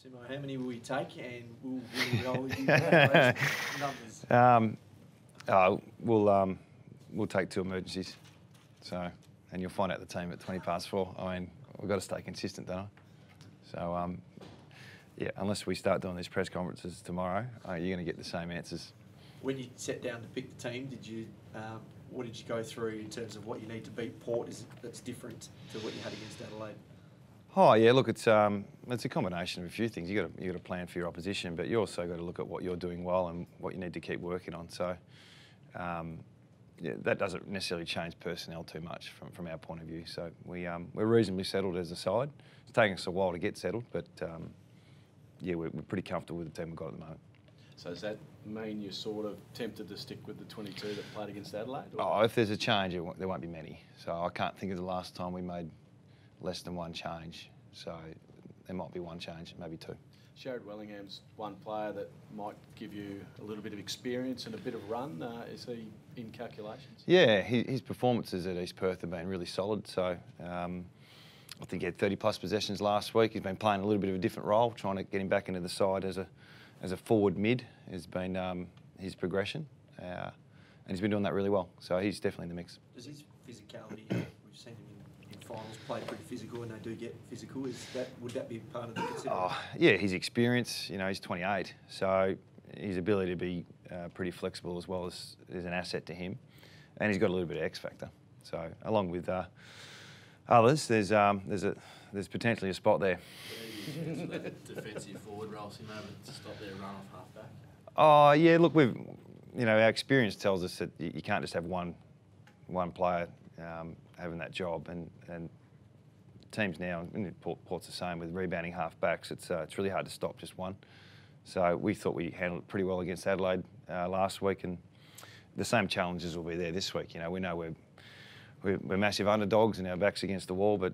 Simo, how many will you take, and will we roll with you those numbers? We'll take 2 emergencies. So, and you'll find out the team at 4:20. I mean, we've got to stay consistent, don't I? So, yeah, unless we start doing these press conferences tomorrow, you're going to get the same answers. When you sat down to pick the team, what did you go through in terms of what you need to beat Port? That's different to what you had against Adelaide? Oh yeah, look, it's a combination of a few things. You got to plan for your opposition, but you also got to look at what you're doing well and what you need to keep working on. So, yeah, that doesn't necessarily change personnel too much from our point of view. So we're reasonably settled as a side. It's taking us a while to get settled, but yeah, we're pretty comfortable with the team we've got at the moment. So does that mean you're sort of tempted to stick with the 22 that played against Adelaide? Oh, if there's a change, there won't be many. So I can't think of the last time we made less than one change. So there might be one change, maybe 2. Sherrod Wellingham's one player that might give you a little bit of experience and a bit of run. Is he in calculations? Yeah, his performances at East Perth have been really solid. So I think he had 30+ possessions last week. He's been playing a little bit of a different role, trying to get him back into the side as a forward mid has been his progression, and he's been doing that really well. So he's definitely in the mix. Does his physicality, we've seen him in finals, play pretty physical, and they do get physical. Would that be part of the consideration? Oh, yeah, his experience. You know, he's 28, so his ability to be pretty flexible as well is an asset to him, and he's got a little bit of X factor. So along with others, there's potentially a spot there. Defensive forward role, so to stop their run off halfback. Oh yeah, look, our experience tells us that you can't just have one player having that job, and teams now, and Port's the same with rebounding halfbacks. It's really hard to stop just one. So we thought we handled it pretty well against Adelaide last week, and the same challenges will be there this week. You know, we know we're massive underdogs and our backs against the wall, but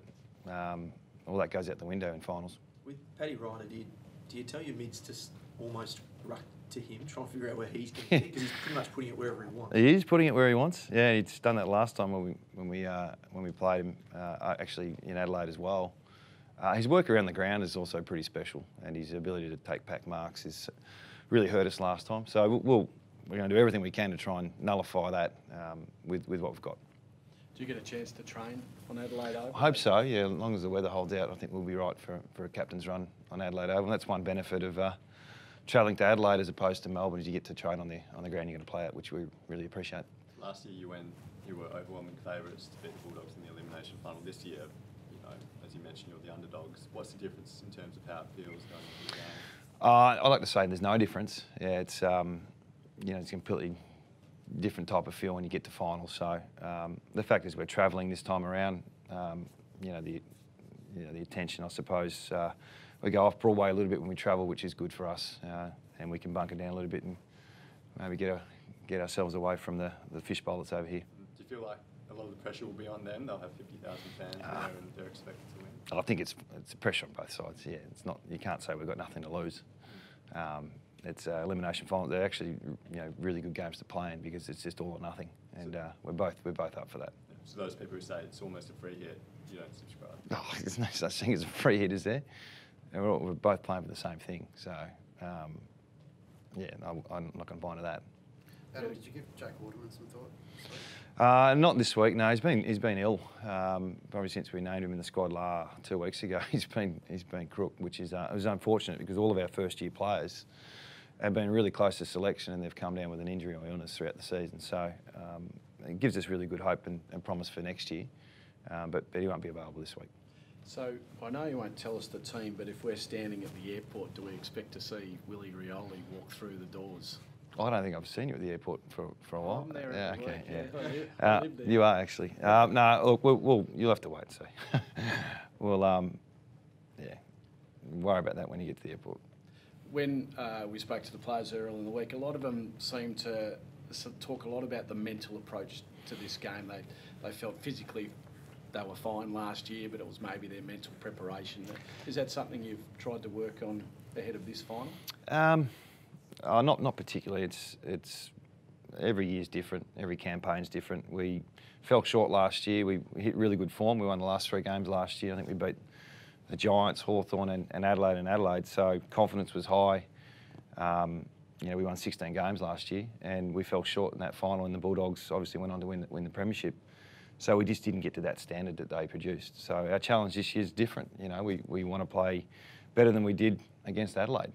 all that goes out the window in finals. With Paddy Reiner, do you tell your mids to almost ruck to him, try and figure out where he's going to kick? Because he's pretty much putting it wherever he wants. He is putting it where he wants. Yeah, he's done that last time when we played him, actually in Adelaide as well. His work around the ground is also pretty special, and his ability to take pack marks is really hurt us last time. So we're going to do everything we can to try and nullify that with what we've got. Do you get a chance to train on Adelaide Oval? I hope so, yeah. As long as the weather holds out, I think we'll be right for a captain's run on Adelaide Oval. And that's one benefit of travelling to Adelaide as opposed to Melbourne, is you get to train on the ground you're going to play at, which we really appreciate. Last year you were overwhelming favourites to beat the Bulldogs in the elimination final. This year, as you mentioned, you're the underdogs. What's the difference in terms of how it feels going into the game? I like to say there's no difference. Yeah, it's it's completely different type of feel when you get to finals. So the fact is we're travelling this time around. The attention, I suppose, we go off Broadway a little bit when we travel, which is good for us, and we can bunker down a little bit and maybe get ourselves away from the fishbowl that's over here. Do you feel like a lot of the pressure will be on them? They'll have 50,000 fans there, and they're expected to win. I think it's pressure on both sides. Yeah, it's not. You can't say we've got nothing to lose. It's elimination final. They're actually really good games to play in because it's just all or nothing, and we're both up for that. So those people who say it's almost a free hit, you don't subscribe. Oh, there's no such thing as a free hit, is there? We're both playing for the same thing. So yeah, I'm not going to buy into that. Adam, did you give Jake Waterman some thought? Not this week. No, he's been ill. Probably since we named him in the squad 2 weeks ago. He's been crook, which is it was unfortunate because all of our first-year players have been really close to selection and they've come down with an injury or illness throughout the season. So it gives us really good hope and promise for next year. But he won't be available this week. So I know you won't tell us the team, but if we're standing at the airport, do we expect to see Willie Rioli walk through the doors? I don't think I've seen you at the airport for a while. I'm there. Yeah, okay, yeah. yeah. You are actually. No, look, you'll have to wait and see. We'll worry about that when you get to the airport. When we spoke to the players earlier in the week, a lot of them seemed to talk a lot about the mental approach to this game. They felt physically they were fine last year, but it was maybe their mental preparation. Is that something you've tried to work on ahead of this final? Not particularly. It's every year's different. Every campaign's different. We fell short last year. We hit really good form. We won the last 3 games last year. I think we beat the Giants, Hawthorn and Adelaide. So confidence was high. You know, we won 16 games last year and we fell short in that final, and the Bulldogs obviously went on to win the premiership. So we just didn't get to that standard that they produced. So our challenge this year is different. You know, we want to play better than we did against Adelaide.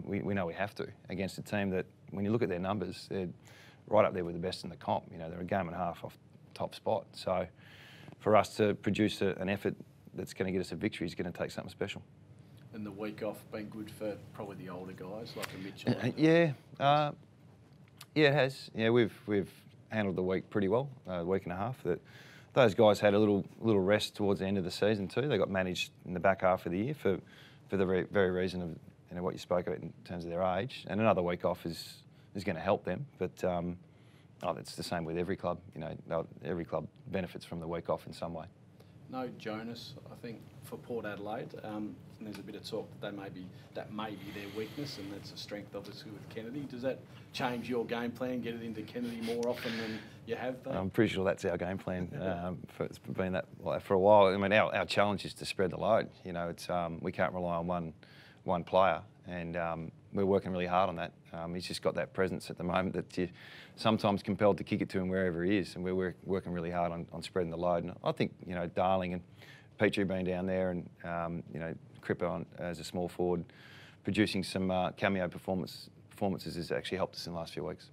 We know we have to against a team that, when you look at their numbers, they're right up there with the best in the comp. You know, they're a game and a half off top spot. So for us to produce an effort that's going to get us a victory is going to take something special. And the week off been good for probably the older guys like a Mitchell. Yeah, it has. Yeah, we've handled the week pretty well. A week and a half. Those guys had a little rest towards the end of the season too. They got managed in the back half of the year for the very reason of, you know, what you spoke about in terms of their age. And another week off is going to help them. But it's the same with every club. You know, every club benefits from the week off in some way. No Jonas, I think, for Port Adelaide. And there's a bit of talk that may be their weakness, and that's a strength obviously with Kennedy. Does that change your game plan? Get it into Kennedy more often than you have been? I'm pretty sure that's our game plan. It's been that for a while. I mean, our challenge is to spread the load. You know, it's we can't rely on one player, and we're working really hard on that. He's just got that presence at the moment that you're sometimes compelled to kick it to him wherever he is, and we're working really hard on spreading the load. And I think, you know, Darling and Petrie being down there, and you know, Cripper as a small forward, producing some cameo performances has actually helped us in the last few weeks.